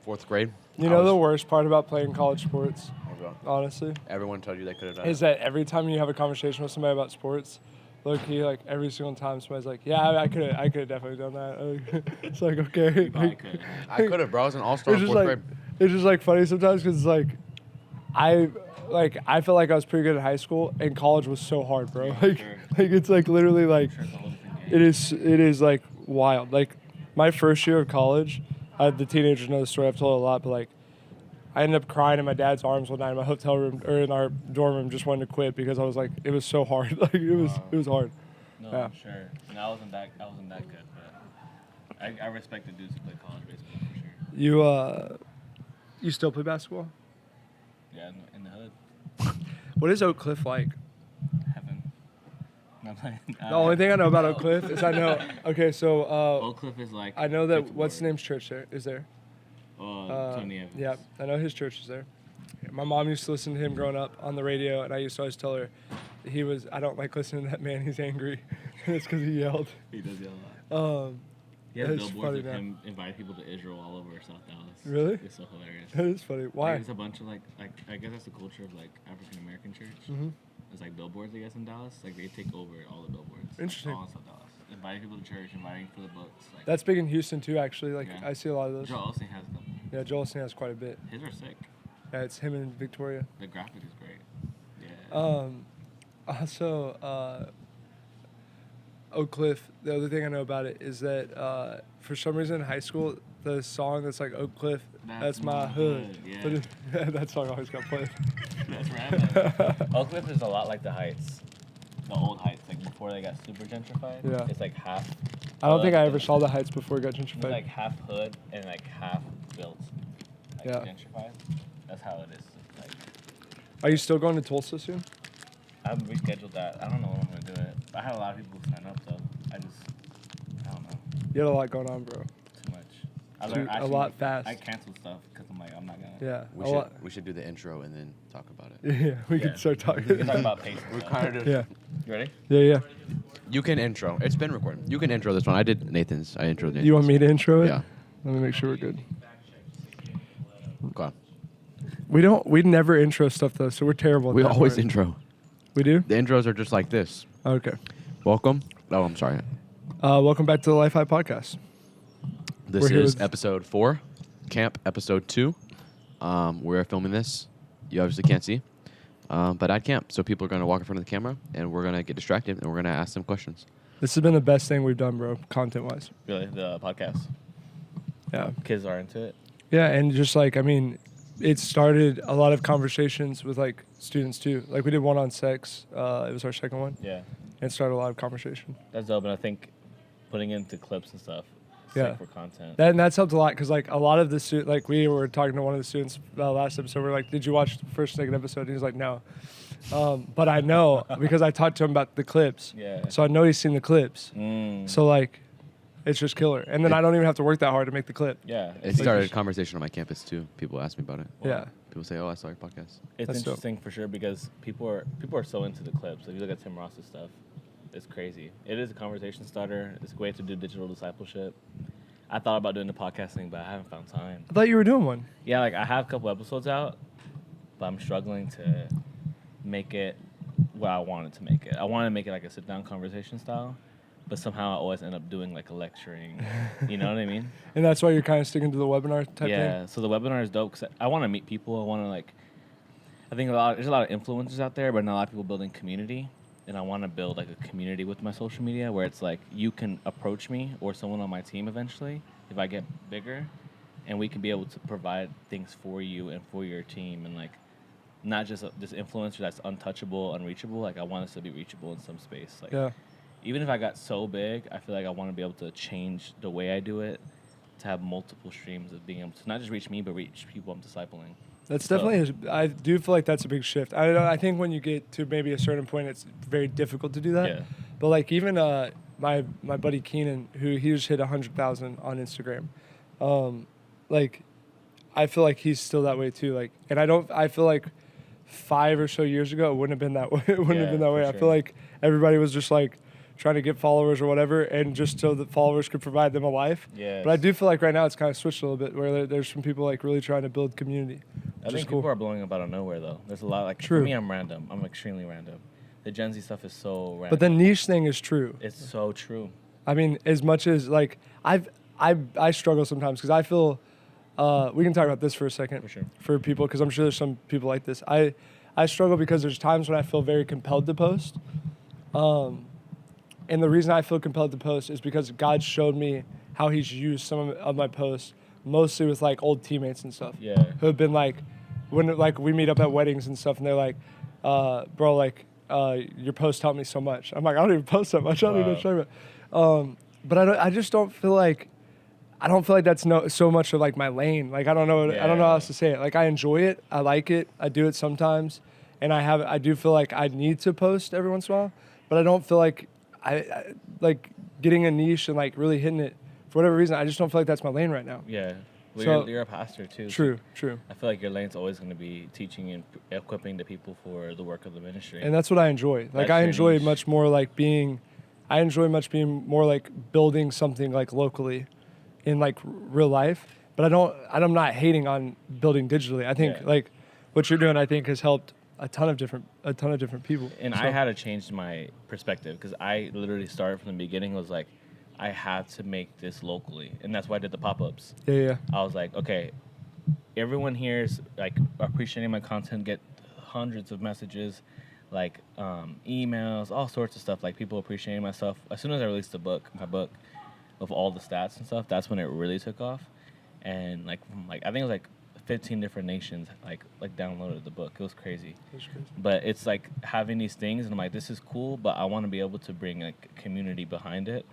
4th grade. You know the worst part about playing college sports, honestly? Everyone told you they could have done is that every time you have a conversation with somebody about sports, low-key, like, every single time somebody's like, yeah, I could have definitely done that. It's like, okay. I could have, bro. I was an all-star in 4th grade. It's just, like, funny sometimes because, like, I felt like I was pretty good in high school, and college was so hard, bro. Like, it's, like, literally, like, it is, like, wild. Like, my first year of college, the teenagers know the story. I've told it a lot, but, like, I ended up crying in my dad's arms one night in my hotel room or in our dorm room, just wanting to quit because I was like, it was so hard. Like it was hard. No, I'm sure. And I wasn't that good, but I respect the dudes who play college baseball for sure. You still play basketball? Yeah, in the hood. What is Oak Cliff like? Heaven. The only thing I know about Oak Cliff is I know. Okay, so Oak Cliff is like. I know that what's the name's church there is there. Tony Evans. Yeah, I know his church is there. My mom used to listen to him growing up on the radio, and I used to always tell her I don't like listening to that man, he's angry. And it's because he yelled. He does yell a lot. He has billboards of him inviting people to Israel all over South Dallas. Really? It's so hilarious. That is funny. Why? There's a bunch of like I guess that's the culture of like African American church. Mm-hmm. There's like billboards, I guess, in Dallas. Like they take over all the billboards. Interesting. All in South Dallas. Inviting people to church, inviting for the books. Like, that's big in Houston too, actually. Like I see a lot of those. Joel Osteen has them. Yeah, Joel Osteen has quite a bit. His are sick. Yeah, it's him and Victoria. The graphic is great. Yeah. Also, Oak Cliff, the other thing I know about it is that for some reason in high school, the song that's like Oak Cliff, that's my hood. Yeah. That song always got played. That's random. Oak Cliff is a lot like the Heights. The old Heights, like before they got super gentrified. Yeah. It's like half. I don't think I ever saw the Heights before it got gentrified. It's like half hood and like half built. Like gentrified. That's how it is. Like. Are you still going to Tulsa soon? I've rescheduled that. I don't know when I'm gonna do it. I had a lot of people sign up though. I don't know. You had a lot going on, bro. Too much. A lot fast. I canceled stuff because I'm like, I'm not gonna. Yeah. We should do the intro and then talk about it. Yeah, we can start talking. We can talk about pace. We're kind of. Yeah. You ready? Yeah. You can intro. It's been recorded. You can intro this one. I did Nathan's. I introed Nathan's. You want me to intro it? Yeah. Let me make sure we're good. Go on. We never intro stuff though, so we're terrible at We that always part. intro. We do? The intros are just like this. Okay. Welcome. Oh, I'm sorry. Welcome back to the Life High Podcast. This is episode 4, camp episode 2. We're filming this. You obviously can't see, but at camp. So people are going to walk in front of the camera, and we're going to get distracted, and we're going to ask them questions. This has been the best thing we've done, bro, content-wise. Really, the podcast. Yeah. Kids are into it. Yeah, and just like, I mean, it started a lot of conversations with like students too. Like we did one on sex. It was our second one. Yeah. And it started a lot of conversation. That's dope, and I think putting into clips and stuff. Yeah. For content. That's helped a lot because like a lot of the students, like we were talking to one of the students last episode. We're like, "Did you watch the first second episode?" And he's like, "No," but I know because I talked to him about the clips. Yeah. So I know he's seen the clips. So like, it's just killer. And then I don't even have to work that hard to make the clip. Yeah. It started a conversation on my campus too. People ask me about it. Yeah. People say, "Oh, I saw your podcast." It's That's interesting for sure because people are so into the clips. If you look at Tim Ross's stuff, it's crazy. It is a conversation starter. It's a way to do digital discipleship. I thought about doing the podcast thing, but I haven't found time. I thought you were doing one. Yeah, like I have a couple episodes out, but I'm struggling to make it what I wanted to make it. I want to make it like a sit-down conversation style, but somehow I always end up doing like a lecturing. You know what I mean? And that's why you're kind of sticking to the webinar type thing? Yeah, so the webinar is dope because I want to meet people. I want to like, I think there's a lot of influencers out there, but not a lot of people building community. And I want to build like a community with my social media where it's like you can approach me or someone on my team eventually if I get bigger, and we can be able to provide things for you and for your team, and like not just this influencer that's untouchable, unreachable. Like I want us to be reachable in some space. Like even if I got so big, I feel like I want to be able to change the way I do it to have multiple streams of being able to not just reach me but reach people I'm discipling. That's definitely, I do feel like that's a big shift. I don't know, I think when you get to maybe a certain point, it's very difficult to do that. Yeah. But like even my buddy Keenan, who he just hit 100,000 on Instagram, like I feel like he's still that way too. Like, and I feel like 5 or so years ago, it wouldn't have been that way. It wouldn't have been that way. I feel like everybody was just like trying to get followers or whatever, and just so that followers could provide them a life. Yes. But I do feel like right now it's kind of switched a little bit, where there's some people like really trying to build community. I think people are blowing up out of nowhere though. There's a lot like True. For me, I'm random. I'm extremely random. The Gen Z stuff is so random. But the niche thing is true. It's so true. I mean, as much as like I struggle sometimes because I feel we can talk about this for a second For sure. for people because I'm sure there's some people like this. I struggle because there's times when I feel very compelled to post. And the reason I feel compelled to post is because God showed me how he's used some of my posts, mostly with like old teammates and stuff. Yeah. Who have been like, when like we meet up at weddings and stuff and they're like, bro, like your post helped me so much. I'm like, I don't even post that much. I don't even know what you're talking about. But I just don't feel like, that's so much of like my lane. Like I don't know how else to say it. Like I enjoy it. I like it. I do it sometimes. And I do feel like I need to post every once in a while, but I don't feel like I like getting a niche and like really hitting it for whatever reason. I just don't feel like that's my lane right now. Yeah. Well, So- you're a pastor too. True. I feel like your lane's always going to be teaching and equipping the people for the work of the ministry. And that's what I enjoy. Like That's I your enjoy niche. much more like being more like building something like locally in like real life. But I'm not hating on building digitally. I think like what you're doing, I think has helped a ton of different people. And So- I had to change my perspective because I literally started from the beginning was like, I had to make this locally. And that's why I did the pop-ups. Yeah. I was like, okay, everyone here is like appreciating my content, get hundreds of messages, like emails, all sorts of stuff, like people appreciating my stuff. As soon as I released my book of all the stats and stuff, that's when it really took off. And like I think it was like 15 different nations like downloaded the book. It was crazy. But it's like having these things and I'm like, this is cool, but I want to be able to bring a community behind it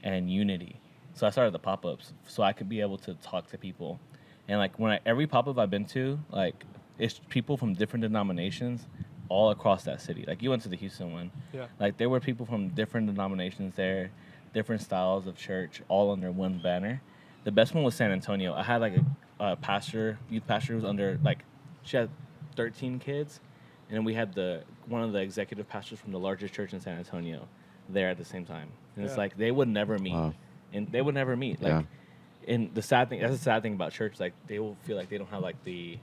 and unity. So I started the pop-ups so I could be able to talk to people. And like every pop-up I've been to, like it's people from different denominations all across that city. Like you went to the Houston one. Yeah. Like there were people from different denominations there, different styles of church, all under one banner. The best one was San Antonio. I had like a youth pastor who was under she had 13 kids, and then we had one of the executive pastors from the largest church in San Antonio there at the same time. And it's like they would never meet. Wow. And they would never meet. Like and that's the sad thing about church, like they will feel like they don't have like the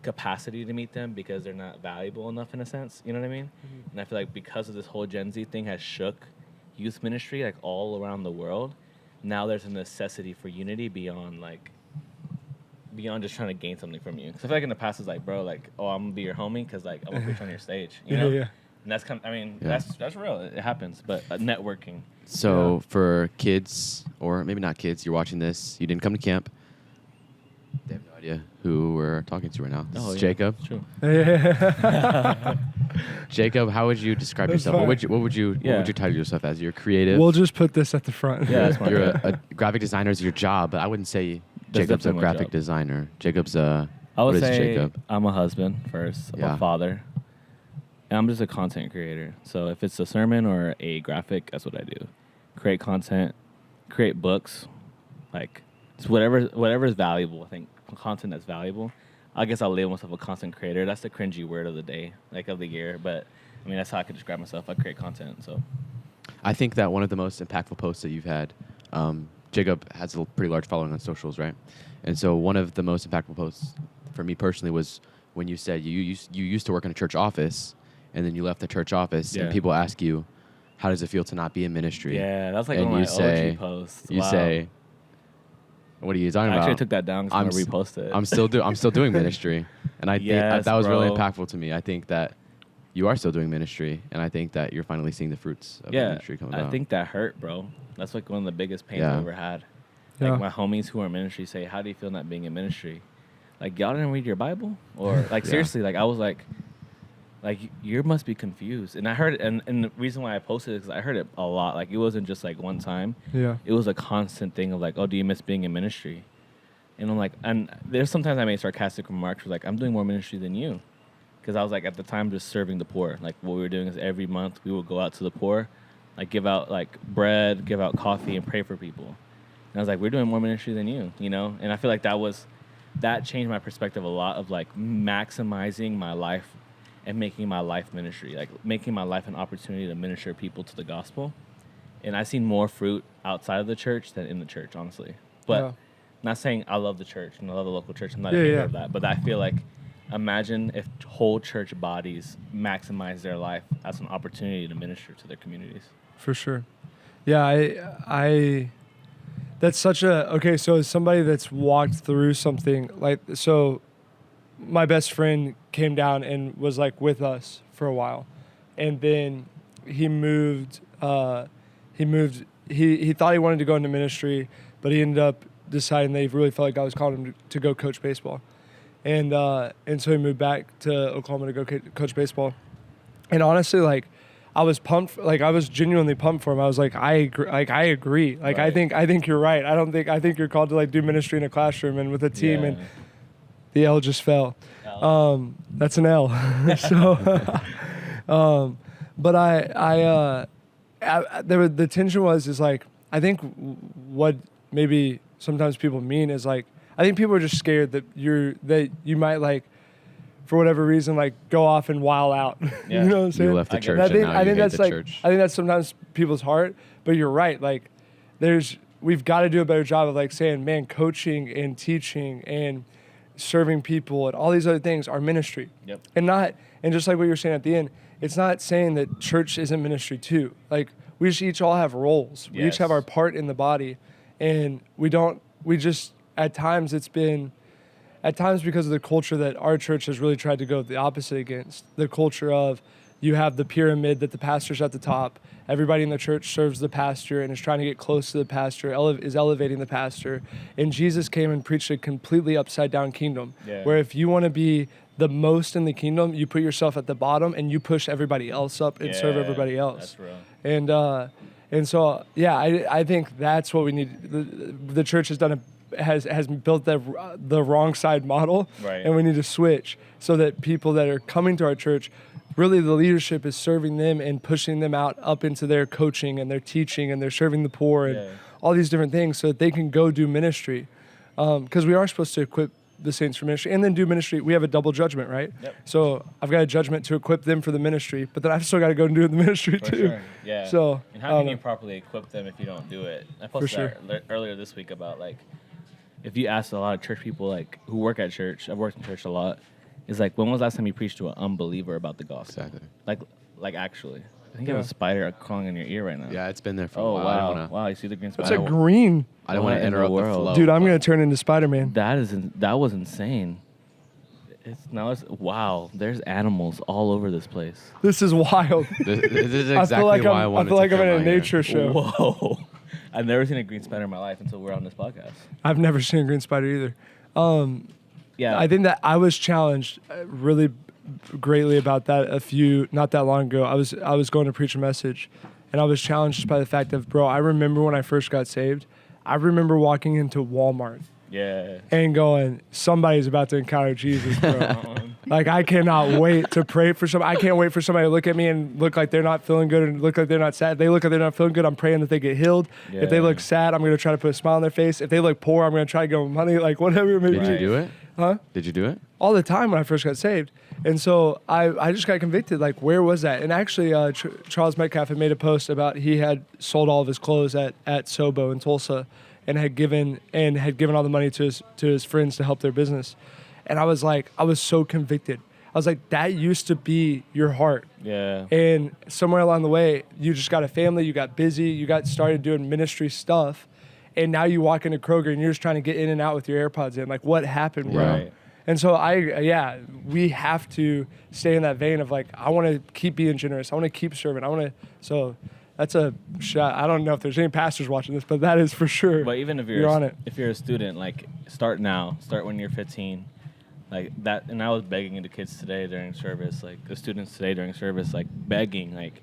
capacity to meet them because they're not valuable enough in a sense. You know what I mean? Mm-hmm. And I feel like because of this whole Gen Z thing has shook youth ministry like all around the world, now there's a necessity for unity beyond just trying to gain something from you. Because I feel like in the past it's like, bro, like, oh, I'm gonna be your homie because like I'm gonna preach on your stage, you know? Yeah. And that's that's real. It happens, but networking. So for kids, or maybe not kids, you're watching this, you didn't come to camp. They have no idea who we're talking to right now. This is Jacob. It's true. Jacob, how would you describe That's yourself? fine. What would you title yourself as? You're creative. We'll just put this at the front. Yeah, that's fine. You're a graphic designer is your job, but I wouldn't say That's Jacob's a definitely my graphic job. designer. Jacob's I what would is say Jacob? I'm a husband first, I'm Yeah. a father, and I'm just a content creator. So if it's a sermon or a graphic, that's what I do. Create content, create books, like it's whatever is valuable. I think content that's valuable. I guess I'll label myself a content creator. That's the cringy word of the day, like of the year. But I mean, that's how I could describe myself. I create content. So I think that one of the most impactful posts that you've had, Jacob has a pretty large following on socials, right? And so one of the most impactful posts for me personally was when you said you used to work in a church office, and then you left the church office, and people ask you, how does it feel to not be in ministry? yeah, that's like And one you of my say- OG posts. You Wow. say, what are you talking I about? actually took that down because I'm gonna repost it. I'm still doing ministry, and I think Yes, that was really bro. impactful to me. I think that you are still doing ministry, and I think that you're finally seeing the fruits of ministry come about. I think that hurt, bro. That's like one of the biggest pains Yeah. I've ever had. Yeah. Like my homies who are in ministry say, "How do you feel not being in ministry? Like y'all didn't read your Bible, or like Yeah. seriously? Like I was like you must be confused." And I heard it, and the reason why I posted it is because I heard it a lot. Like it wasn't just like one time. Yeah. It was a constant thing of like, "Oh, do you miss being in ministry?" And I'm like, and there's sometimes I made sarcastic remarks, like, "I'm doing more ministry than you." Because I was like at the time just serving the poor. Like what we were doing is every month we would go out to the poor, like give out like bread, give out coffee, and pray for people. And I was like, we're doing more ministry than you, you know. And I feel like that changed my perspective a lot of like maximizing my life and making my life ministry, like making my life an opportunity to minister people to the gospel. And I've seen more fruit outside of the church than in the church, honestly. But not saying I love the church and I love the local church. I'm not a hater of that. But I feel like, imagine if whole church bodies maximize their life as an opportunity to minister to their communities. For sure. Yeah, I that's such a, okay, so as somebody that's walked through something, like, so my best friend came down and was like with us for a while. And then he thought he wanted to go into ministry, but he ended up deciding that he really felt like God was calling him to go coach baseball. And so he moved back to Oklahoma to go coach baseball. And honestly, like, I was pumped. Like, I was genuinely pumped for him. I was like, I agree. Like, right. I think you're right. I think you're called to like do ministry in a classroom and with a team. And the L just fell. That's an L. So, but the tension is like, I think what maybe sometimes people mean is like, I think people are just scared that you might, like, for whatever reason, like, go off and wild out. Yeah. You know what I'm saying? You left the church and now you hate the church. I think that's sometimes people's heart, but you're right. Like, we've got to do a better job of, like, saying, man, coaching and teaching and serving people and all these other things are ministry. Yep. And just like what you were saying at the end, it's not saying that church isn't ministry too. Like, we just each all have roles. We each have our part in the body, and at times because of the culture that our church has really tried to go the opposite against, the culture of you have the pyramid that the pastor's at the top, everybody in the church serves the pastor and is trying to get close to the pastor, is elevating the pastor. And Jesus came and preached a completely upside down kingdom, where if you want to be the most in the kingdom, you put yourself at the bottom and you push everybody else up and serve everybody else. That's real. And so, I think that's what we need. The church has built the wrong side model, and we need to switch so that people that are coming to our church, really the leadership is serving them and pushing them out up into their coaching and their teaching and they're serving the poor and all these different things so that they can go do ministry. Because we are supposed to equip the saints for ministry and then do ministry. We have a double judgment, right? Yep. So I've got a judgment to equip them for the ministry, but then I've still got to go and do the ministry for too. Sure. Yeah. So, and how can you properly equip them if you don't do it? I posted that earlier this week about, like, if you ask a lot of church people, like, who work at church, I've worked in church a lot, is like, when was the last time you preached to an unbeliever about the gospel? Exactly. Like actually. I think you have a spider crawling in your ear right now. Yeah, it's been there for a while. Wow. Wow, you see the green spider? It's a green. I don't want to interrupt the flow. Dude, I'm going to turn into Spider-Man. That was insane. Wow, there's animals all over this place. This is wild. This is exactly why I wanted to I feel like I'm in a nature show. Whoa. I've never seen a green spider in my life until we're on this podcast. I've never seen a green spider either. Yeah. I think that I was challenged really greatly about that not that long ago. I was going to preach a message, and I was challenged by the fact of, bro, I remember when I first got saved, I remember walking into Walmart. Yeah. And going, somebody's about to encounter Jesus, bro. Like, I cannot wait to pray for somebody. I can't wait for somebody to look at me and look like they're not feeling good and look like they're not sad. If they look like they're not feeling good, I'm praying that they get healed. Yeah. If they look sad, I'm going to try to put a smile on their face. If they look poor, I'm going to try to give them money, like whatever it may be. Did you do it? Huh? Did you do it? All the time when I first got saved. And so I just got convicted, like, where was that? And actually, Charles Metcalf had made a post about he had sold all of his clothes at Sobo in Tulsa and had given all the money to his friends to help their business. And I was so convicted. I was like, that used to be your heart. Yeah. And somewhere along the way, you just got a family, you got busy, you got started doing ministry stuff, and now you walk into Kroger and you're just trying to get in and out with your AirPods in. Like, what happened, bro? Right. And so we have to stay in that vein of, like, I want to keep being generous. I want to keep serving. So that's a shot. I don't know if there's any pastors watching this, but that is for sure. But even if you're on it, if you're a student, like, start now. Start when you're 15. Like that, and I was begging the kids today during service, like the students today during service, like begging, like,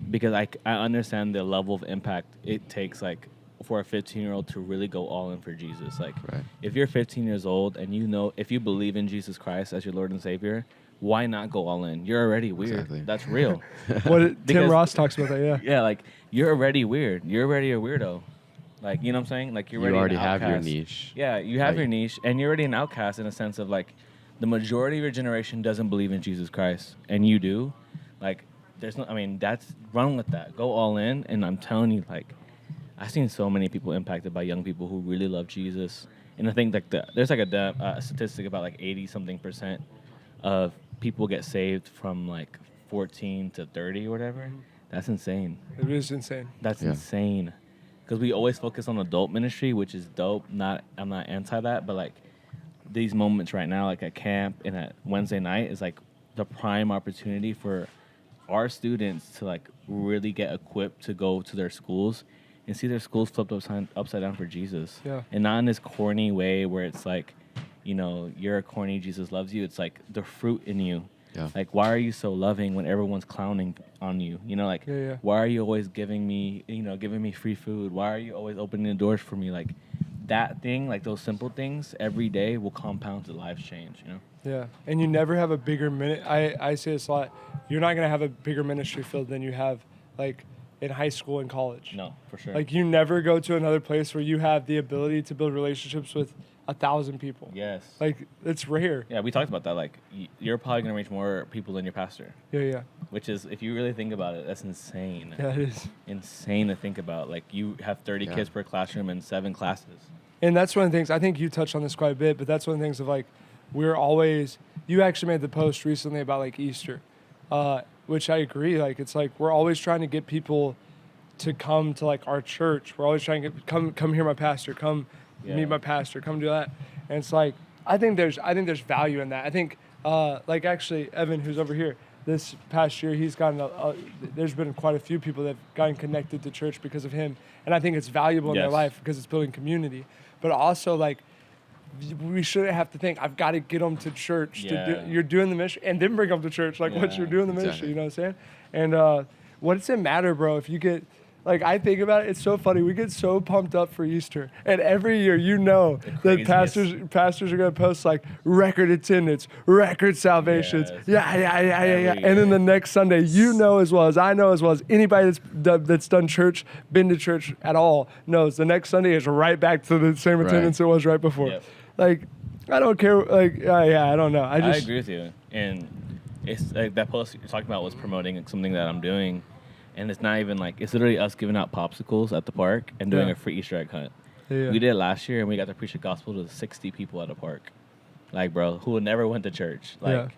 because I understand the level of impact it takes, like, for a 15-year-old to really go all in for Jesus. Like, if you're 15 years old and if you believe in Jesus Christ as your Lord and Savior, why not go all in? You're already weird. Exactly. That's real. Tim Ross talks about that, yeah. Yeah, like, you're already weird. You're already a weirdo. Like, you know what I'm saying? Like, you already have your niche. Yeah, you have your niche, and you're already an outcast in a sense of, like, the majority of your generation doesn't believe in Jesus Christ, and you do. Like, there's no. I mean, that's run with that. Go all in, and I'm telling you, like, I've seen so many people impacted by young people who really love Jesus. And I think like there's like a statistic about like 80-something% of people get saved from like 14 to 30 or whatever. That's insane. It is insane. That's insane. Because we always focus on adult ministry, which is dope. I'm not anti that, but like these moments right now, like at camp and at Wednesday night, is like the prime opportunity for our students to like really get equipped to go to their schools and see their schools flipped upside down for Jesus. Yeah. And not in this corny way where it's like, you know, you're a corny, Jesus loves you. It's like the fruit in you. Yeah. Like, why are you so loving when everyone's clowning on you? You know, like, why are you always giving me free food? Why are you always opening the doors for me? Like, that thing, like those simple things, every day will compound to lives change, you know? Yeah. And you never have a bigger I say this a lot. You're not going to have a bigger ministry field than you have, like, in high school and college. No, for sure. Like, you never go to another place where you have the ability to build relationships with 1,000 people. Yes. Like, it's rare. Yeah, we talked about that. Like, you're probably going to reach more people than your pastor. Yeah. Which is, if you really think about it, that's insane. Yeah, it is. Insane to think about. Like, you have 30 kids per classroom and 7 classes. And that's one of the things, I think you touched on this quite a bit, but that's one of the things of, like, you actually made the post recently about, like, Easter, which I agree. Like, it's like we're always trying to get people to come to, like, our church. We're always trying to get, come hear my pastor, come meet my pastor, come do that. And it's like, I think there's value in that. I think, like, actually, Evan, who's over here, this past year, he's gotten, there's been quite a few people that have gotten connected to church because of him. And I think it's valuable in their life because it's building community. But also, like, we shouldn't have to think, I've got to get them to church. You're doing the mission, and then bring them to church, like, what you're doing the ministry, you know what I'm saying? And what does it matter, bro, if you get, like, I think about it, it's so funny. We get so pumped up for Easter. And every year, you know that pastors are going to post, like, record attendance, record salvations. Yeah. And then the next Sunday, you know as well as I know as well as anybody that's done church, been to church at all, knows the next Sunday is right back to the same attendance it was right before. Yep. Like, I don't care. Like, I don't know. I agree with you. And it's like that post you're talking about was promoting something that I'm doing. And it's not even like, it's literally us giving out popsicles at the park and doing a free Easter egg hunt. Yeah. We did it last year, and we got to preach the gospel to 60 people at a park. Like, bro, who never went to church. Like,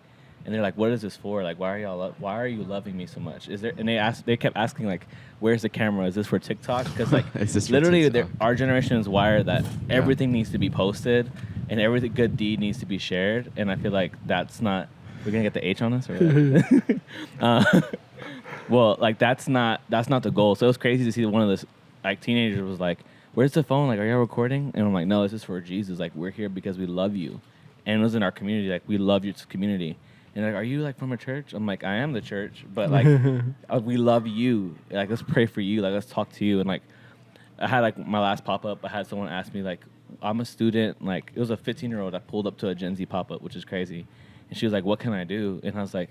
and they're like, what is this for? Like, why are you loving me so much? Is there? And they kept asking, like, where's the camera? Is this for TikTok? Because, like, literally our generation is wired that everything needs to be posted and every good deed needs to be shared. And I feel like that's not, we're going to get the H on this? Or well, like, that's not the goal. So it was crazy to see one of the, like, teenagers was like, where's the phone? Like, are y'all recording? And I'm like, no, this is for Jesus. Like, we're here because we love you. And it was in our community. Like, we love your community. And they're like, are you, like, from a church? I'm like, I am the church. But, like, we love you. Like, let's pray for you. Like, let's talk to you. And, like, I had, like, my last pop-up. I had someone ask me, like, I'm a student. Like, it was a 15-year-old that pulled up to a Gen Z pop-up, which is crazy. And she was like, what can I do? And I was like,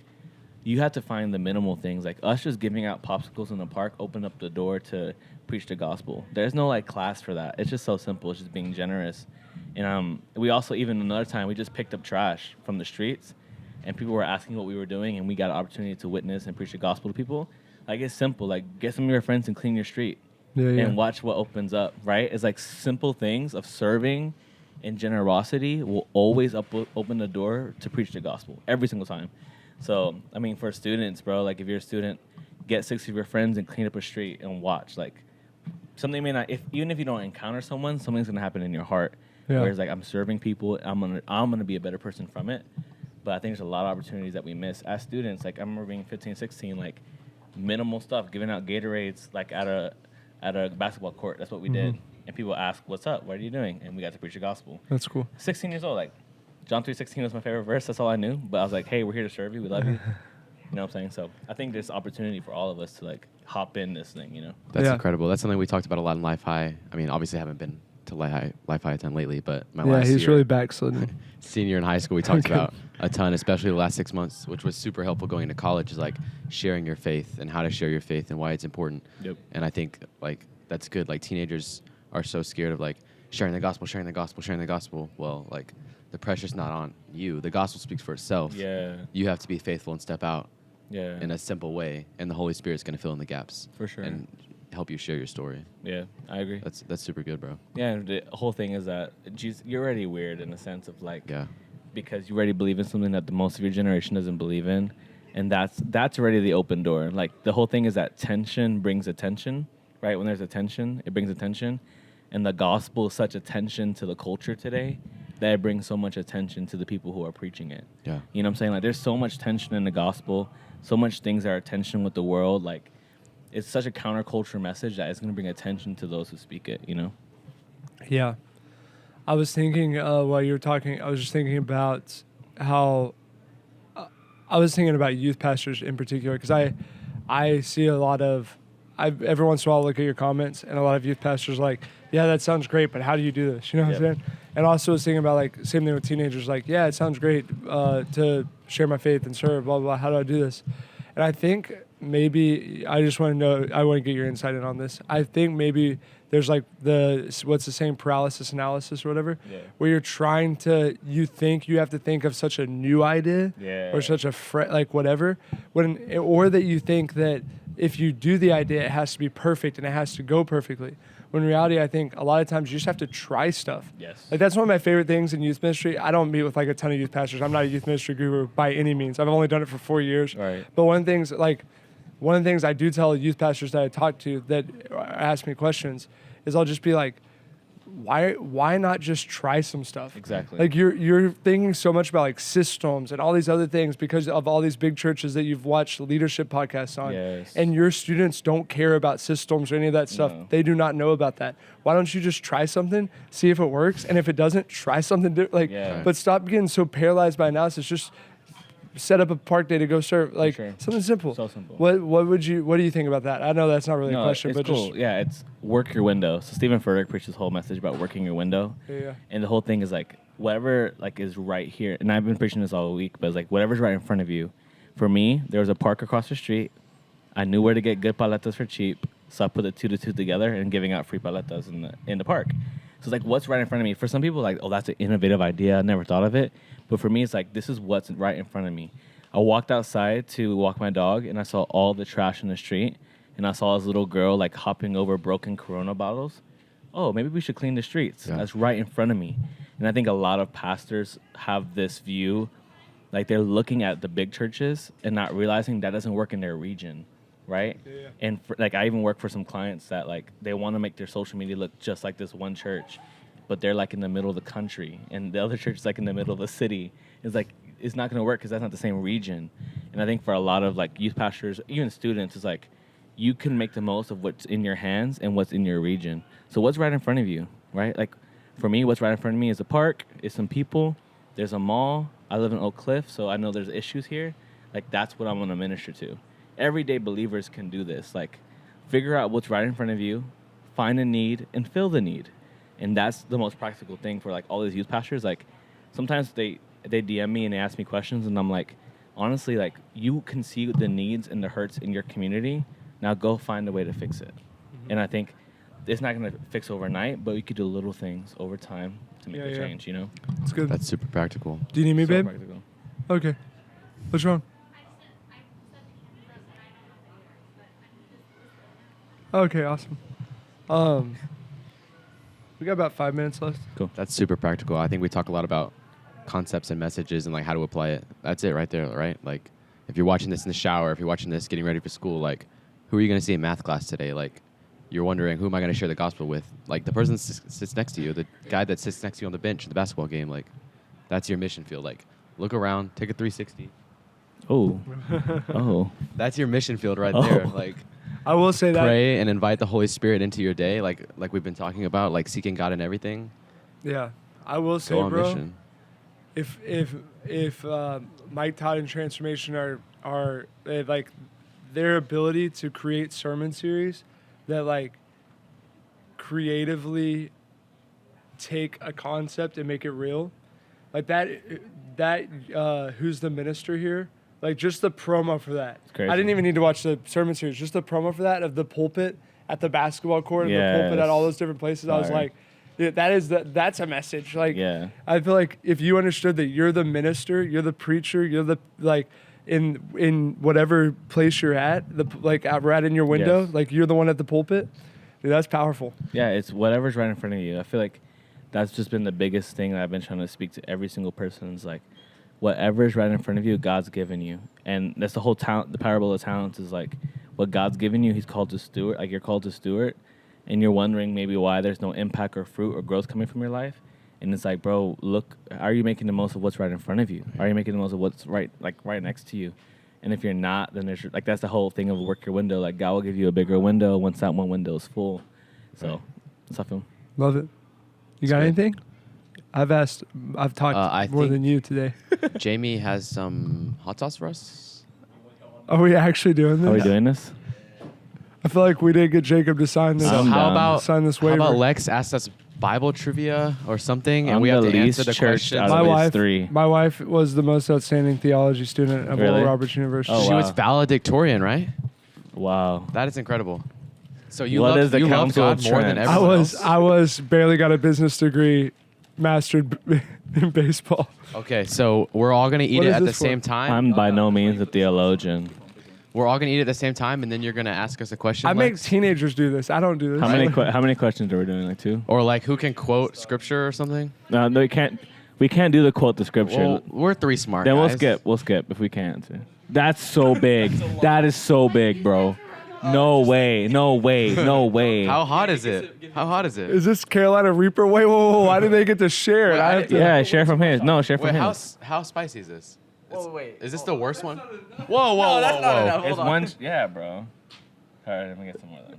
you have to find the minimal things. Like, us just giving out popsicles in the park opened up the door to preach the gospel. There's no, like, class for that. It's just so simple. It's just being generous. And we also, even another time, we just picked up trash from the streets, and people were asking what we were doing, and we got an opportunity to witness and preach the gospel to people. Like, it's simple. Like, get some of your friends and clean your street and watch what opens up, right? It's like simple things of serving and generosity will always open the door to preach the gospel every single time. So, I mean, for students, bro, like, if you're a student, get 6 of your friends and clean up a street and watch. Like, something may not, even if you don't encounter someone, something's going to happen in your heart. Yeah. Whereas, like, I'm serving people, I'm gonna be a better person from it. But I think there's a lot of opportunities that we miss as students. Like, I remember being 15, 16, like, minimal stuff, giving out Gatorades, like, at a basketball court. That's what we did. And people ask, what's up? What are you doing? And we got to preach the gospel. That's cool. 16 years old, like, John 3:16 was my favorite verse. That's all I knew. But I was like, hey, we're here to serve you. We love you. You know what I'm saying? So I think there's opportunity for all of us to, like, hop in this thing, you know? That's incredible. That's something we talked about a lot in Life High. I mean, obviously I haven't been to Life High a ton lately, but my last he's year, really backslidden. Senior in high school, we talked about a ton, especially the last 6 months, which was super helpful going into college, is, like, sharing your faith and how to share your faith and why it's important. Yep. And I think, like, that's good. Like, teenagers are so scared of, like, sharing the gospel. Well, like, the pressure's not on you. The gospel speaks for itself. Yeah. You have to be faithful and step out. in a simple way, and the Holy Spirit's going to fill in the gaps. For sure. And help you share your story. Yeah, I agree. That's super good, bro. Yeah, the whole thing is that you're already weird in the sense of like, Yeah. because you already believe in something that the most of your generation doesn't believe in, and that's already the open door. Like the whole thing is that tension brings attention, right? When there's attention, it brings attention, and the gospel is such attention to the culture today that it brings so much attention to the people who are preaching it. Yeah. You know what I'm saying? Like there's so much tension in the gospel, so much things that are tension with the world, like. It's such a counterculture message that it's going to bring attention to those who speak it, you know? Yeah. I was thinking while you were talking, I was just thinking about how I was thinking about youth pastors in particular, because I see a lot of, every once in a while I look at your comments, and a lot of youth pastors like, yeah, that sounds great, but how do you do this? You know what I'm saying? And also I was thinking about like, same thing with teenagers, like, yeah, it sounds great to share my faith and serve, blah, blah, blah. How do I do this? And I think maybe I just want to know, I want to get your insight in on this. I think maybe there's like what's the saying, paralysis analysis or whatever, where you're trying to, you think you have to think of such a new idea or such a like whatever, or that you think that if you do the idea, it has to be perfect and it has to go perfectly. When in reality, I think a lot of times you just have to try stuff. Yes. Like that's one of my favorite things in youth ministry. I don't meet with like a ton of youth pastors. I'm not a youth ministry guru by any means. I've only done it for 4 years. Right. But one of the things I do tell youth pastors that I talk to that ask me questions is I'll just be like, why not just try some stuff? Exactly. Like you're thinking so much about like systems and all these other things because of all these big churches that you've watched leadership podcasts on. Yes. And your students don't care about systems or any of that stuff. No. They do not know about that. Why don't you just try something, see if it works, and if it doesn't, try something different. But stop getting so paralyzed by analysis. Just set up a park day to go serve, like something simple. So simple. What do you think about that? I know that's not really a question, it's but cool. just It's work your window. So Stephen Furtick preached this whole message about working your window. Yeah. And the whole thing is like whatever like is right here. And I've been preaching this all week, but it's like whatever's right in front of you. For me, there was a park across the street. I knew where to get good paletas for cheap, so I put the two together and giving out free paletas in the park. So it's like what's right in front of me. For some people, like, oh, that's an innovative idea. I never thought of it. But for me, it's like this is what's right in front of me. I walked outside to walk my dog, and I saw all the trash in the street, and I saw this little girl like hopping over broken Corona bottles. Oh, maybe we should clean the streets. Yeah. That's right in front of me. And I think a lot of pastors have this view, like they're looking at the big churches and not realizing that doesn't work in their region, right? Yeah. And like I even work for some clients that like they want to make their social media look just like this one church, but they're like in the middle of the country, and the other church is like in the middle of the city. It's like it's not going to work because that's not the same region. And I think for a lot of like youth pastors, even students, it's like you can make the most of what's in your hands and what's in your region. So what's right in front of you, right? Like for me, what's right in front of me is a park, is some people, there's a mall. I live in Oak Cliff, so I know there's issues here. Like that's what I want to minister to. Everyday believers can do this. Like figure out what's right in front of you, find a need, and fill the need. And that's the most practical thing for like all these youth pastors. Like sometimes they DM me and they ask me questions, and I'm like, honestly, like you can see the needs and the hurts in your community. Now go find a way to fix it. Mm-hmm. And I think it's not going to fix overnight, but we could do little things over time to make a change, you know? It's good. That's super practical. Do you need me, babe? Practical. Okay. What's wrong? Okay, awesome. We got about 5 minutes left. Cool. That's super practical. I think we talk a lot about concepts and messages and like how to apply it. That's it right there, right? Like if you're watching this in the shower, if you're watching this getting ready for school, like who are you going to see in math class today? Like you're wondering, who am I going to share the gospel with? Like the person that sits next to you, the guy that sits next to you on the bench at the basketball game, like that's your mission field. Like look around, take a 360. Oh. Oh. That's your mission field right there. Like I will say that. Pray and invite the Holy Spirit into your day, like we've been talking about, like seeking God in everything. Yeah. I will say, Go on bro, mission. if Mike Todd and Transformation are like their ability to create sermon series that like creatively take a concept and make it real, like that Who's the Minister Here, like just the promo for that. Crazy. I didn't even need to watch the sermon series, just the promo for that, of the pulpit at the basketball court, and the pulpit at all those different places. I was like, yeah, that's a message. Like, I feel like if you understood that you're the minister, you're the preacher, you're the, like, in whatever place you're at, right in your window, Yes. like you're the one at the pulpit. Dude, that's powerful. Yeah, it's whatever's right in front of you. I feel like that's just been the biggest thing that I've been trying to speak to every single person. Is like, whatever's right in front of you, God's given you, and that's the whole talent. The parable of talents is like, what God's given you, He's called to steward. Like you're called to steward, and you're wondering maybe why there's no impact or fruit or growth coming from your life. And it's like, bro, look, are you making the most of what's right in front of you? Are you making the most of what's right next to you? And if you're not, then there's like that's the whole thing of work your window. Like God will give you a bigger window once that one window is full. So that's how I feel. Love it. You got good. anything? I've talked I more think- than you today. Jamie has some hot sauce for us. Are we actually doing this? Are we doing this? I feel like we didn't get Jacob to sign this. So I'm how down. about Sign this how waiver. about Lex asks us Bible trivia or something, and I'm we have the to answer least the churched questions. out my of these wife, three. my wife was the most outstanding theology student of Really? Oral Roberts University. Oh, She wow. was valedictorian, right? Wow. That is incredible. So you What love is the you love Council God of more than Trent? everyone else. I was barely got a business degree, mastered in baseball. Okay, so we're all gonna eat What it is at the this for? same time. I'm by no means a theologian. We're all gonna eat it at the same time, and then you're gonna ask us a question. I make Lex? teenagers do this. I don't do this. How many questions are we doing? Like 2? Or like who can quote scripture or something. No, we can't. We can't do the quote the scripture. Well, we're 3 smart Then guys. we'll skip if we can't. That's so big. That is so big, bro. No way. No way. No way. How hot is it? How hot is it? Is this Carolina Reaper? Wait, whoa. Why did they get to share it? Wait, I I have didn't- to, Yeah, share from his. No, share from Wait, his. how spicy is this? Whoa, wait. Is this the worst one? Whoa, whoa, that's whoa, not whoa. enough. It's Hold on. one. Yeah, bro. All right, let me get some more then.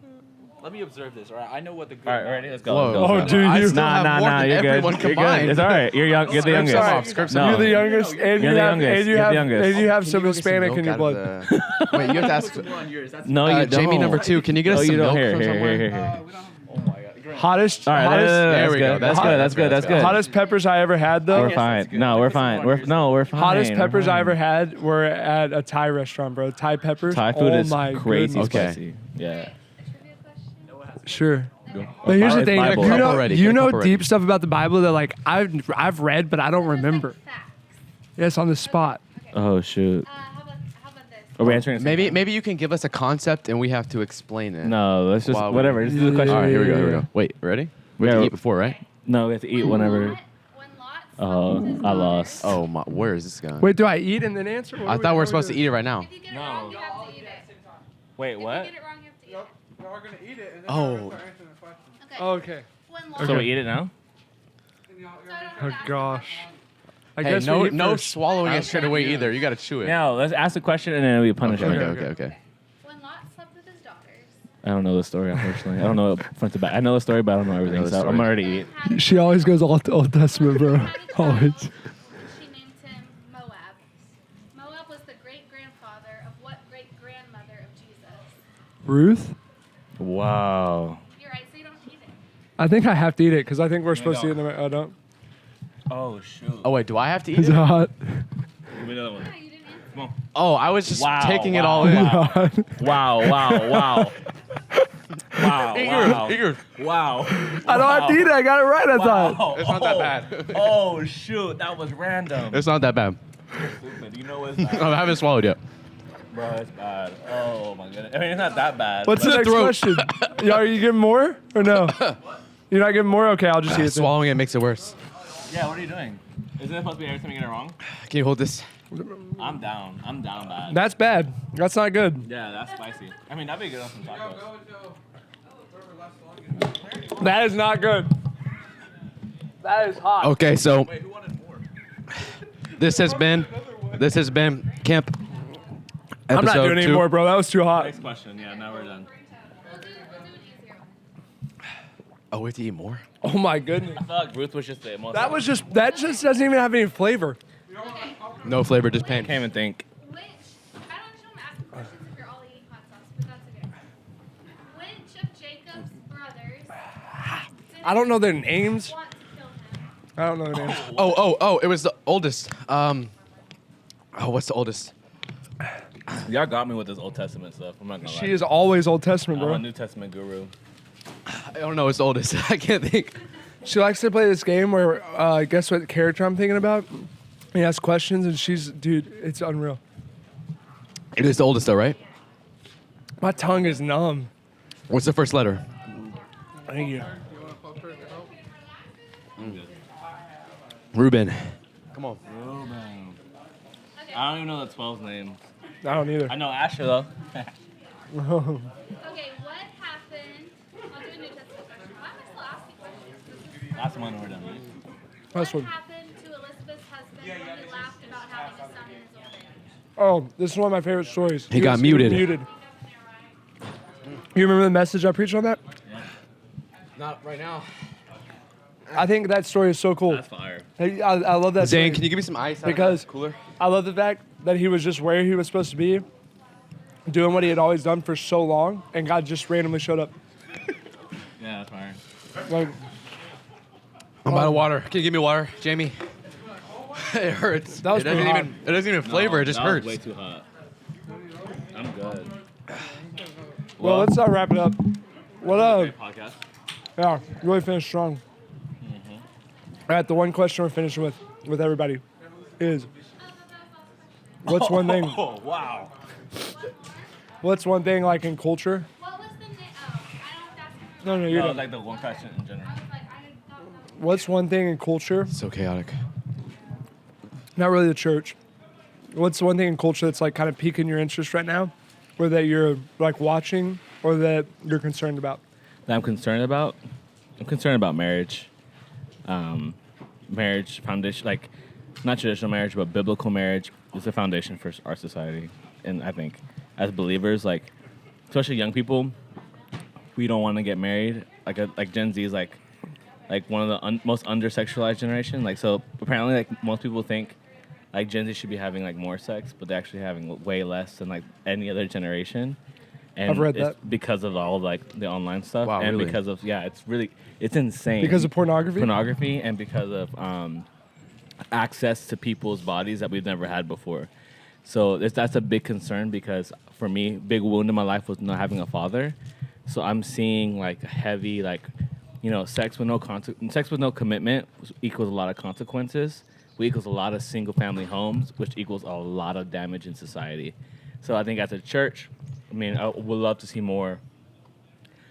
Let me observe this, all right? I know what the good All right, amount ready? Let's is. go. Whoa. Let's go. Oh, Let's go. dude, I you- still have more than You're everyone good. You're combined. good. It's all right. You're young. You're the Scripts youngest. off, scripts No. off. You're the youngest, and You're you the have, youngest. and you You're the have, youngest. and you have Can some you go get Hispanic milk in your out of blood. the- Wait, you have to ask. No, you don't. Jamie number 2, can you get us No, some you don't. milk Here, from here, somewhere? here, here. Oh my god. Hottest, All right, hottest, There we go. good. That's That's good. good. That's good. That's good. hottest peppers I ever had though. We're guess fine. that's good. No, I'll we're get some fine. more. We're fine. Hottest We're peppers I fine. ever had were at a Thai restaurant, bro. Thai peppers. Thai food oh is my crazy goodness. Okay. spicy. Yeah. Sure. But here's the It's thing, Bible. you Cup know, already, you get a know cup already. deep stuff about the Bible that like I've read, but I don't remember. Yes, on the spot. Oh shoot. How about this? Are we answering? Maybe you can give us a concept and we have to explain it. No, let's just Wow, we- whatever. Just do the question. All right, here we go. Yeah. Here we go. Wait, ready? We Yeah. have to eat before, right? No, we have to eat whenever. When Lot Oh, slept with his I daughters. lost. Oh my, where is this going? Wait, do I eat and then answer? I thought we were supposed to eat it right now. If you get it wrong, you have to eat it. Wait, If what? you get it wrong, you have to eat it. We're gonna eat it. And then we're gonna Okay. Okay. When Lot. So we eat it now? So I don't Oh have to ask gosh. I Hey, guess no, we eat no first. swallowing it straight away either. You got to chew it. No, let's ask the question and then we punish Okay, it. okay. When Lot slept with his daughters. I don't know the story, unfortunately. I don't know it front to back. I know the story, but I don't know everything. the So story. I'm already eat. She always goes Old Testament, bro. Always. She named him Moab. Moab was the great grandfather of what great grandmother of Jesus? Ruth. Wow. You're right, so you don't eat it. I think I have to eat it because I think we're supposed to eat it. I don't. Oh shoot. Oh wait, do I have to eat Is it it? hot? Give me another one. Yeah, you didn't answer. Oh, I was just Wow, taking it wow, all in. wow. Wow, wow, wow. Wow, wow. Igor. Wow. I don't have to eat it. I got it right. I thought. It's not that bad. Oh shoot, that was random. It's not that bad. Stupid. You know it's I bad. haven't swallowed yet. Bro, it's bad. Oh my goodness. I mean, it's not that bad. What's but- the next throat. question? Yeah, are you giving more or no? You're not giving more? Okay, I'll just eat it. then. Swallowing it makes it worse. Yeah, what are you doing? Isn't it supposed to be every time you get it wrong? Can you hold this? I'm down. I'm down bad. That's bad. That's not good. Yeah, that's spicy. I mean, that'd be good on some tacos. That is not good. That is hot. Okay, so Wait, who wanted more? this has been camp. I'm not doing two. any more, bro. That was too hot. Next question. Yeah, now we're done. We'll do an easier one. Oh, we have to eat more. Oh my goodness. I feel like Ruth was just the most. That just doesn't even have any flavor. No flavor, just pain. Can't even think. Which, I don't actually want to ask the questions if you're all eating hot sauce, but that's okay. Which of Jacob's brothers I don't know their names. want to kill him? I don't know their names. Oh, it was the oldest. What's the oldest? Y'all got me with this Old Testament stuff. I'm not gonna lie. She is always Old Testament, I'm a bro. New Testament guru. I don't know. It's the oldest. I can't think. She likes to play this game where guess what character I'm thinking about? He asks questions and she's dude, it's unreal. It is the oldest, though, right? My tongue is numb. What's the first letter? Thank you. Ruben. Come on. Okay. I don't even know the 12's name. I don't either. I know Asher though. Okay, what happened? I'll do a New Testament question. Why am I still asking questions? Last one we're done. Last What one. happened to Elizabeth's husband when he laughed about having a son in his old age? Oh, this is one of my favorite stories. He got was muted. muted. You remember the message I preached on that? Not right now. I think that story is so cool. That's fire. Hey, I love that Zane, story. can you give me some ice? Because cooler. I love the fact that he was just where he was supposed to be, doing what he had always done for so long, and God just randomly showed up. Yeah, that's fire. Like, I'm out of water. Can you give me water, Jamie? It hurts. That was it doesn't pretty even. It doesn't even flavor. It just that was hurts. way too hot. I'm good. well, let's wrap it up. What Great podcast. Yeah, really finished strong. All right, the one question we're finishing with everybody is, what's one thing? Oh wow. What's one thing like in culture? What was the name? Oh, I don't have to ask him. No, you're No, done. like the one question in general. I was like, I don't know. What's one thing in culture? So chaotic. Not really the church. What's one thing in culture that's like kind of piquing your interest right now, or that you're like watching, or that you're concerned about? That I'm concerned about. I'm concerned about marriage. Marriage foundation, like not traditional marriage, but biblical marriage is the foundation for our society. And I think as believers, like especially young people, we don't want to get married. Like Gen Z is like one of the most under-sexualized generation. Like so, apparently, like most people think like Gen Z should be having like more sex, but they're actually having way less than like any other generation. And I've read it's that. because of all like the online stuff, Wow, and really? because of it's insane. Because of pornography? pornography, and because of access to people's bodies that we've never had before. So that's a big concern because for me, big wound in my life was not having a father. So I'm seeing like heavy sex with no commitment equals a lot of consequences, which equals a lot of single family homes, which equals a lot of damage in society. So I think as a church, I mean, I would love to see more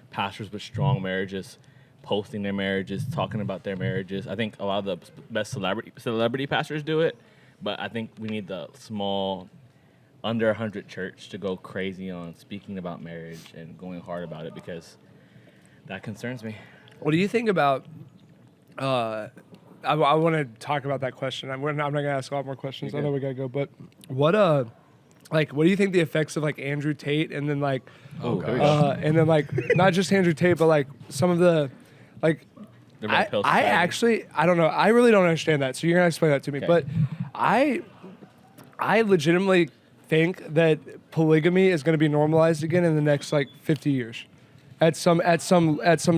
pastors with strong marriages posting their marriages, talking about their marriages. I think a lot of the best celebrity pastors do it, but I think we need the small, under 100 church to go crazy on speaking about marriage and going hard about it because that concerns me. What do you think about? I want to talk about that question. I'm not gonna ask a lot more questions. I know we gotta go, but what what do you think the effects of like Andrew Tate and then like and then like not just Andrew Tate but like some of the like The red pill I society. actually I don't know. I really don't understand that. So you're gonna explain that to me. Okay. But I legitimately think that polygamy is gonna be normalized again in the next like 50 years, at some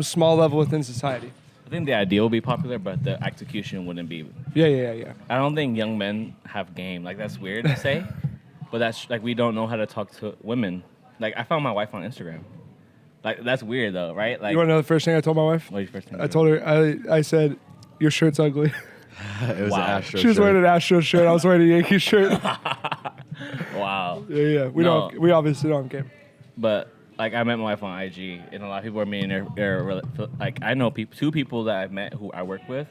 small level within society. I think the idea will be popular, but the execution wouldn't be. Yeah. I don't think young men have game. Like, that's weird to say, but that's, like, we don't know how to talk to women. Like, I found my wife on Instagram. Like, that's weird, though, right? Like, You want to know the first thing I told my wife? what was your first thing? I told her, I said, your shirt's ugly. It was Wow. an Astro She was shirt. wearing an Astro shirt. I was wearing a Yankee shirt. Wow. Yeah. No. We obviously don't have game. But, like, I met my wife on IG, and a lot of people are meeting their like, I know two people that I've met who I work with,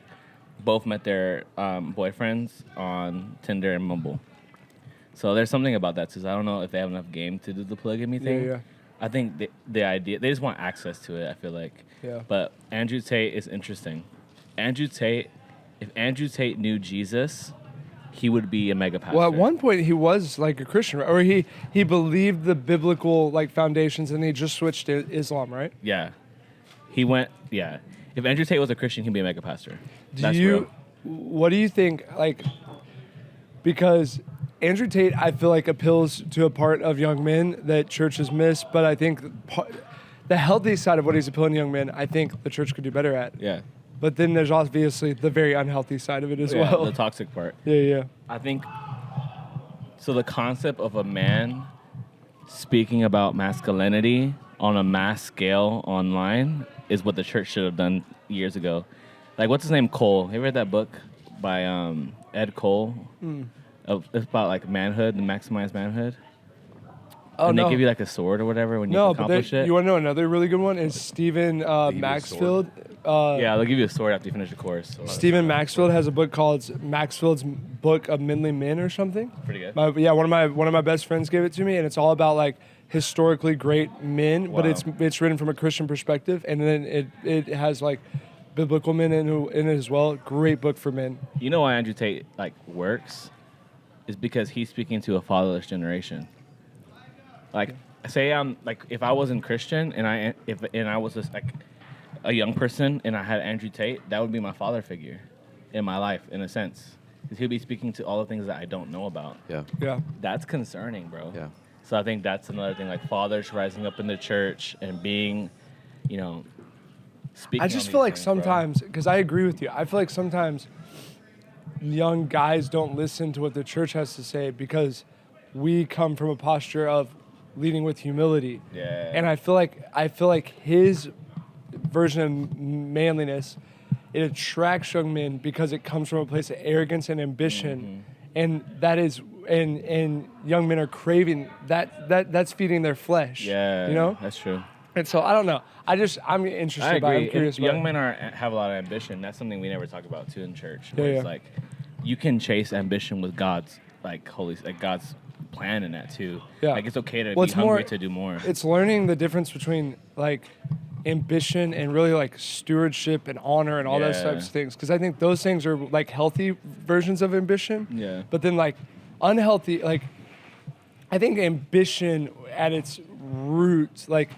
both met their boyfriends on Tinder and Mumble. So there's something about that, because I don't know if they have enough game to do the polygamy thing. Yeah. I think the idea, they just want access to it, I feel like. Yeah. But Andrew Tate is interesting. If Andrew Tate knew Jesus, he would be a mega pastor. Well, at one point he was like a Christian, right? Or he believed the biblical like foundations, and he just switched to Islam, right? Yeah. Yeah. If Andrew Tate was a Christian, he'd be a mega pastor. What do you think? Like, because Andrew Tate, I feel like appeals to a part of young men that churches miss, but I think the healthy side of what he's appealing to young men, I think the church could do better at. Yeah. But then there's obviously the very unhealthy side of it as Yeah, well. the toxic part. Yeah. I think so. The concept of a man speaking about masculinity on a mass scale online is what the church should have done years ago. Like, what's his name? Cole. You ever read that book by Ed Cole? It's about like manhood and maximize manhood. Oh, and no. they give you like a sword or whatever when you No, but accomplish it. you want to know another really good one? Is Stephen you a Maxfield. Yeah, they'll give you a sword after you finish the course. Stephen Maxfield has a book called Maxfield's Book of Manly Men or something. Pretty good. One of my best friends gave it to me, and it's all about like historically great men, but Wow. it's written from a Christian perspective, and then it has like biblical men in it as well. Great book for men. You know why Andrew Tate like works? Is because he's speaking to a fatherless generation. Like, say I'm like, if I wasn't Christian and I was just like a young person and I had Andrew Tate, that would be my father figure in my life in a sense, because he'll be speaking to all the things that I don't know about. Yeah. Yeah. That's concerning, bro. Yeah. So I think that's another thing, like fathers rising up in the church and being, speaking. I just on feel these like things, bro. sometimes, because I agree with you, I feel like sometimes young guys don't listen to what the church has to say because we come from a posture of leading with humility. Yeah. And I feel like his version of manliness, it attracts young men because it comes from a place of arrogance and ambition. And that is and young men are craving that's feeding their flesh. Yeah. You know? That's true. And so I don't know. I'm interested I by it. agree. I'm curious Young about men it. have a lot of ambition. That's something we never talk about too in church. Yeah, Where it's yeah. like you can chase ambition with God's God's plan in that too. Yeah. Like it's okay to Well, be it's hungry more- to do more. It's learning the difference between like ambition and really like stewardship and honor and all those Yeah. types of things. Because I think those things are like healthy versions of ambition. Yeah. But then like unhealthy, like I think ambition at its roots, like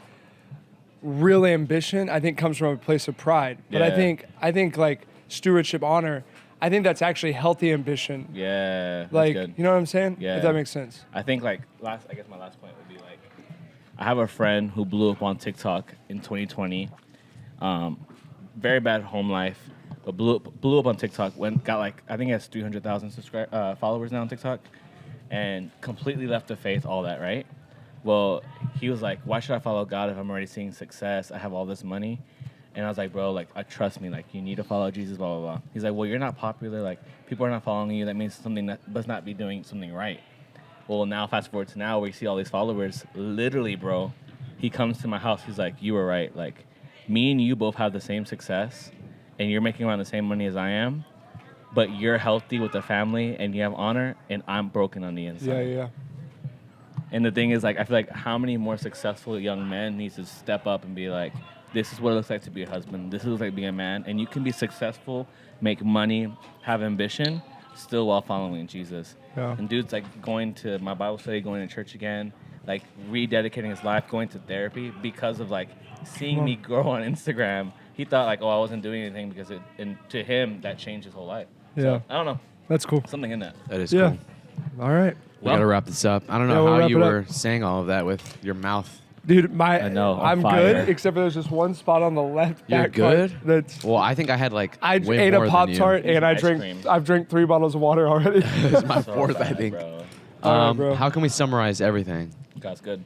real ambition, I think comes from a place of pride. But Yeah. I think like stewardship, honor, I think that's actually healthy ambition. Yeah. That's Like, good. you know what I'm saying? Yeah. If that makes sense. I think I guess my last point would be like, I have a friend who blew up on TikTok in 2020. Very bad home life, but blew up on TikTok. Got like, I think he has 300,000 followers now on TikTok, and completely left the faith, all that, right? Well, he was like, why should I follow God if I'm already seeing success? I have all this money. And I was like, bro, like, trust me, like, you need to follow Jesus, blah, blah, blah. He's like, well, you're not popular. Like, people are not following you. That means something that must not be doing something right. Well, now, fast forward to now, where you see all these followers. Literally, bro, he comes to my house. He's like, you were right. Like, me and you both have the same success, and you're making around the same money as I am, but you're healthy with a family, and you have honor, and I'm broken on the inside. Yeah, yeah. And the thing is, like, I feel like how many more successful young men needs to step up and be like, this is what it looks like to be a husband. This is what it looks like being a man. And you can be successful, make money, have ambition, still while following Jesus. Yeah. And dude's like going to my Bible study, going to church again, like rededicating his life, going to therapy because of like seeing me grow on Instagram. He thought like, oh, I wasn't doing anything because and to him, that changed his whole life. Yeah. So, I don't know. That's cool. Something in that. That is Yeah. cool. All right. We gotta wrap this up. I don't Yeah, know we'll how wrap you it up. were saying all of that with your mouth. Dude, I know, I'm I'm fire. good, except for there's just one spot on the left You're back part good? that's Well, I think I had like I way ate more a than Pop you. Tart and Ice cream. I've drank 3 bottles of water already. It's my So fourth, I bad, think. bro. All right, bro. How can we summarize everything? God's good.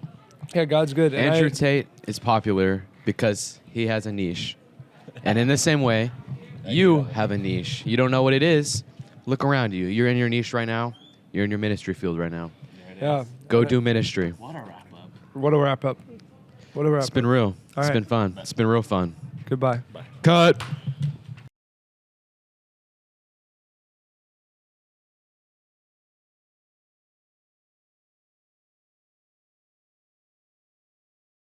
Yeah, God's good. And Andrew Tate is popular because he has a niche. And in the same way, you have a niche. You don't know what it is. Look around you. You're in your niche right now. You're in your ministry field right now. Yeah. Go do ministry. What a wrap up. What a wrap up. What a wrap It's up. been real. All It's right. been fun. It's been real fun. Goodbye. Cut.